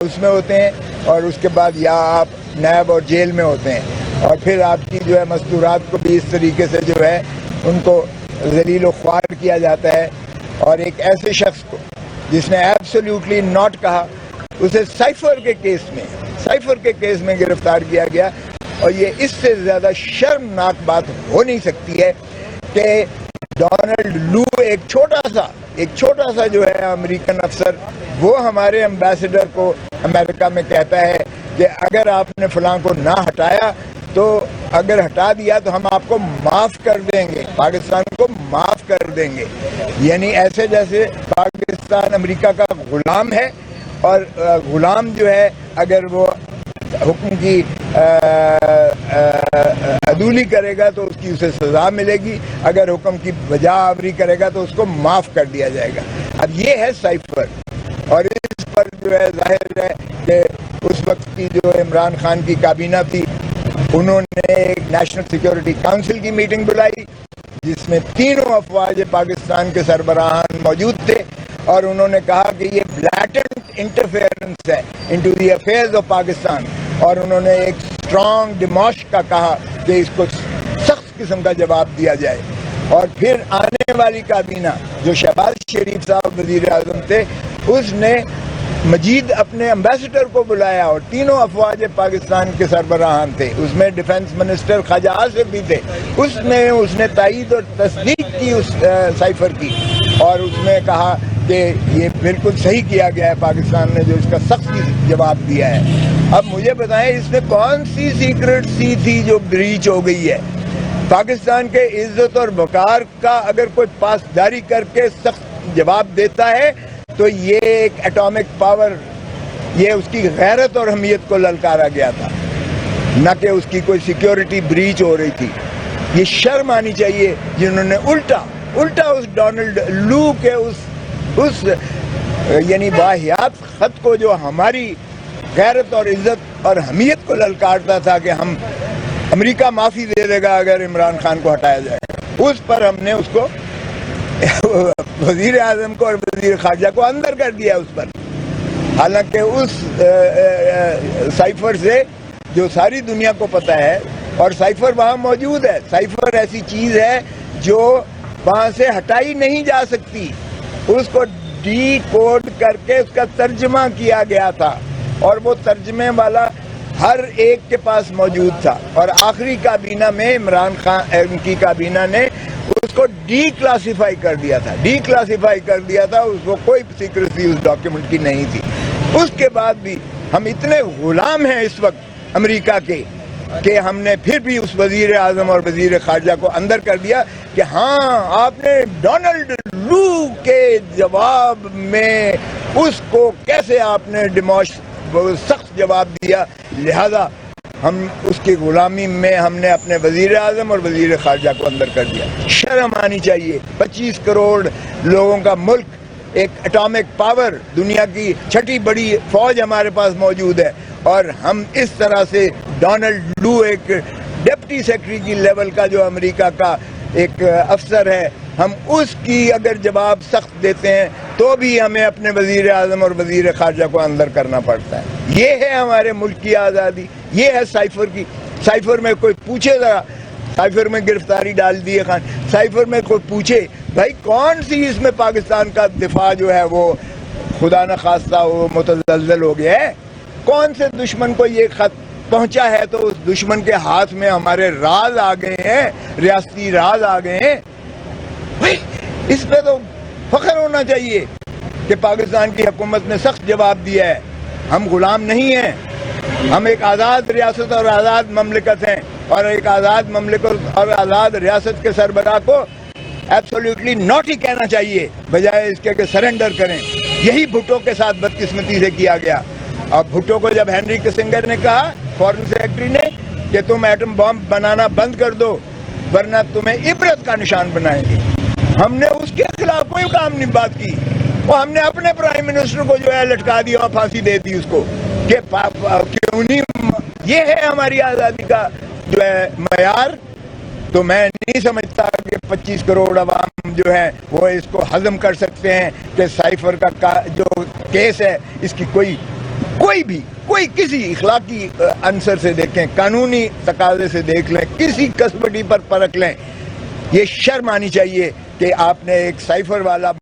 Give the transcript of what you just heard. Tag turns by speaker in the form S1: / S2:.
S1: House میں ہوتے ہیں اور اس کے بعد یا آپ نیب اور جیل میں ہوتے ہیں، اور پھر آپ کی جو ہے مستورات کو بھی اس طریقے سے جو ہے ان کو ذلیل و خوار کیا جاتا ہے. اور ایک ایسے شخص کو جس نے ایبسلیوٹلی ناٹ کہا، اسے سائفر کے کیس میں گرفتار کیا گیا. اور یہ اس سے زیادہ شرمناک بات ہو نہیں سکتی ہے کہ ڈونلڈ لو ایک چھوٹا سا جو ہے امریکن افسر، وہ ہمارے امبیسڈر کو امریکہ میں کہتا ہے کہ اگر آپ نے فلاں کو نہ ہٹایا تو اگر ہٹا دیا تو ہم آپ کو معاف کر دیں گے، پاکستان کو معاف کر دیں گے. یعنی ایسے جیسے پاکستان امریکہ کا غلام ہے، اور غلام جو ہے اگر وہ حکم کی عدولی کرے گا تو اس کی اسے سزا ملے گی، اگر حکم کی بجا آوری کرے گا تو اس کو معاف کر دیا جائے گا. اب یہ ہے سائفر، اور اس پر جو ہے ظاہر ہے کہ اس وقت کی جو عمران خان کی کابینہ تھی، انہوں نے ایک نیشنل سیکیورٹی کونسل کی میٹنگ بلائی جس میں تینوں افواج پاکستان کے سربراہان موجود تھے، اور انہوں نے کہا کہ یہ بلیٹنٹ انٹرفیئرنس ہے into the affairs of Pakistan, اور انہوں نے ایک اسٹرانگ ڈیموش کا کہا کہ اس کو سخت قسم کا جواب دیا جائے. اور پھر آنے والی کابینہ جو شہباز شریف صاحب وزیر اعظم تھے، اس نے مجید اپنے امبیسڈر کو بلایا، اور تینوں افواج پاکستان کے سربراہان تھے، اس میں ڈیفنس منسٹر خواجہ آصف بھی تھے. اس نے تائید اور تصدیق کی اس سائفر کی، اور اس نے کہا کہ یہ بالکل صحیح کیا گیا ہے پاکستان نے جو اس کا سختی جواب دیا ہے. اب مجھے بتائیں اس میں کون سی سیکرٹ سی تھی جو بریچ ہو گئی ہے؟ پاکستان کے عزت اور وقار کا اگر کوئی پاسداری کر کے سخت جواب دیتا ہے تو یہ ایک ایٹامک پاور، یہ اس کی غیرت اور اہمیت کو للکارا گیا تھا، نہ کہ اس کی کوئی سیکیورٹی بریچ ہو رہی تھی. یہ شرم آنی چاہیے جنہوں نے الٹا اس ڈونلڈ لو کے اس یعنی واہیات خط کو جو ہماری غیرت اور عزت اور اہمیت کو للکارتا تھا کہ ہم امریکہ معافی دے دے گا اگر عمران خان کو ہٹایا جائے، اس پر ہم نے اس کو وزیر اعظم کو اور وزیر خارجہ کو اندر کر دیا اس پر. حالانکہ اس سائفر سے جو ساری دنیا کو پتہ ہے، اور سائفر وہاں موجود ہے، سائفر ایسی چیز ہے جو وہاں سے ہٹائی نہیں جا سکتی. اس کو ڈی کوڈ کر کے اس کا ترجمہ کیا گیا تھا، اور وہ ترجمے والا ہر ایک کے پاس موجود تھا. اور آخری کابینہ میں عمران خان کی کابینہ نے اس کو ڈی کلاسیفائی کر دیا تھا، اس کو کوئی سیکریسی اس ڈاکیومنٹ کی نہیں تھی. اس کے بعد بھی ہم اتنے غلام ہیں اس وقت امریکہ کے کہ ہم نے پھر بھی اس وزیر اعظم اور وزیر خارجہ کو اندر کر دیا کہ ہاں آپ نے ڈونلڈ لو کے جواب میں اس کو کیسے آپ نے سخت جواب دیا، لہذا ہم اس کی غلامی میں ہم نے اپنے وزیر اعظم اور وزیر خارجہ کو اندر کر دیا. شرم آنی چاہیے. 25 کروڑ لوگوں کا ملک، ایک ایٹامک پاور، دنیا کی چھٹی بڑی فوج ہمارے پاس موجود ہے، اور ہم اس طرح سے ڈونلڈ لو ایک ڈپٹی سیکرٹری کی لیول کا جو امریکہ کا ایک افسر ہے، ہم اس کی اگر جواب سخت دیتے ہیں تو بھی ہمیں اپنے وزیر اعظم اور وزیر خارجہ کو اندر کرنا پڑتا ہے. یہ ہے ہمارے ملک کی آزادی، یہ ہے سائفر کی. سائفر میں کوئی پوچھے ذرا، سائفر میں گرفتاری ڈال دی ہے خان، سائفر میں کوئی پوچھے بھائی کون سی اس میں پاکستان کا دفاع جو ہے وہ خدا نخواستہ وہ متزلزل ہو گیا ہے؟ کون سے دشمن کو یہ خط پہنچا ہے تو اس دشمن کے ہاتھ میں ہمارے راز آ گئے ہیں، ریاستی راز آ گئے ہیں؟ اس پہ تو فخر ہونا چاہیے کہ پاکستان کی حکومت نے سخت جواب دیا ہے. ہم غلام نہیں ہیں، ہم ایک آزاد ریاست اور آزاد مملکت ہیں، اور ایک آزاد مملکت اور آزاد ریاست کے سربراہ کو ایبسولیوٹلی ناٹ ہی کہنا چاہیے بجائے اس کے کہ سرنڈر کریں. یہی بھٹو کے ساتھ بدقسمتی سے کیا گیا. اب بھٹو کو جب ہینری کسنگر نے کہا، فورن سیکرٹری نے، کہ تم ایٹم بم بنانا بند کر دو ورنہ تمہیں عبرت کا نشان بنائیں گے، ہم نے اس کے خلاف کوئی کام نہیں بات کی. وہ ہم نے اپنے پرائم منسٹر کو جو ہے لٹکا دیا اور پھانسی دے دی اس کو کہ کیوں نہیں. یہ ہے ہماری آزادی کا جو ہے معیار. تو میں نہیں سمجھتا کہ 25 کروڑ عوام جو ہے وہ اس کو ہضم کر سکتے ہیں کہ سائفر کا جو کیس ہے اس کی کوئی کوئی کسی اخلاقی عنصر سے دیکھیں، قانونی تقاضے سے دیکھ لیں، کسی کسوٹی پر پرکھ لیں، یہ شرم آنی چاہیے کہ آپ نے ایک سائفر والا